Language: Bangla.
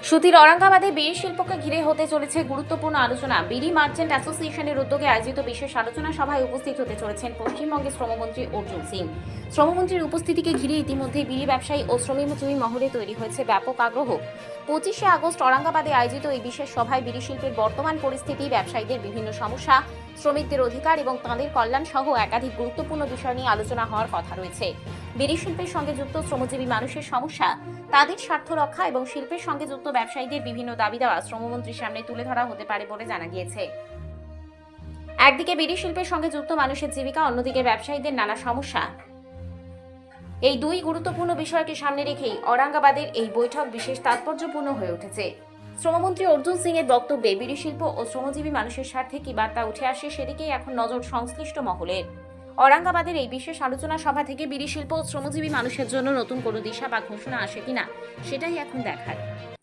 সুতির ঔরঙ্গাবাদে বিড়ি শিল্পকে ঘিরে হতে চলেছে গুরুত্বপূর্ণ আলোচনা। বিড়ি মার্চেন্ট অ্যাসোসিয়েশনের উদ্যোগে আয়োজিত বিশেষ আলোচনা সভায় উপস্থিত হতে চলেছেন পশ্চিমবঙ্গের শ্রমমন্ত্রী অর্জুন সিং। শ্রমমন্ত্রীর উপস্থিতিকে ঘিরে ইতিমধ্যে বিড়ি ব্যবসায়ী ও শ্রমিকজীবী মহলে তৈরি হয়েছে ব্যাপক আগ্রহ। 25শে আগস্ট ঔরঙ্গাবাদে আয়োজিত এই বিশেষ সভায় বিড়ি শিল্পের বর্তমান পরিস্থিতি, ব্যবসায়ীদের বিভিন্ন সমস্যা, শ্রমিকদের অধিকার এবং তাঁদের কল্যাণ সহ একাধিক গুরুত্বপূর্ণ বিষয় নিয়ে আলোচনা হওয়ার কথা রয়েছে। বিড়ি শিল্পের সঙ্গে যুক্ত শ্রমজীবী মানুষের সমস্যা, তাদের স্বার্থ রক্ষা এবং শিল্পের সঙ্গে যুক্ত ব্যবসায়ীদের বিভিন্ন দাবি দেওয়া শ্রমমন্ত্রীর সামনে তুলে ধরা হতে পারে বলে জানা গিয়েছে। একদিকে বিড়ি শিল্পের সঙ্গে যুক্ত মানুষের জীবিকা, অন্যদিকে ব্যবসায়ীদের নানা সমস্যা। এই দুই গুরুত্বপূর্ণ বিষয়কে সামনে রেখেই ঔরঙ্গাবাদের এই বৈঠক বিশেষ তাৎপর্যপূর্ণ হয়ে উঠেছে। শ্রমমন্ত্রী অর্জুন সিং এর বক্তব্যে বিড়ি শিল্প ও শ্রমজীবী মানুষের স্বার্থে কি বার্তা উঠে আসে, সেদিকেই এখন নজর সংশ্লিষ্ট মহলের। ঔরঙ্গাবাদের এই বিশেষ আলোচনা সভা থেকে বিড়ি শিল্প ও শ্রমজীবী মানুষের জন্য নতুন কোনো দিশা বা ঘোষণা আসে কিনা, সেটাই এখন দেখার।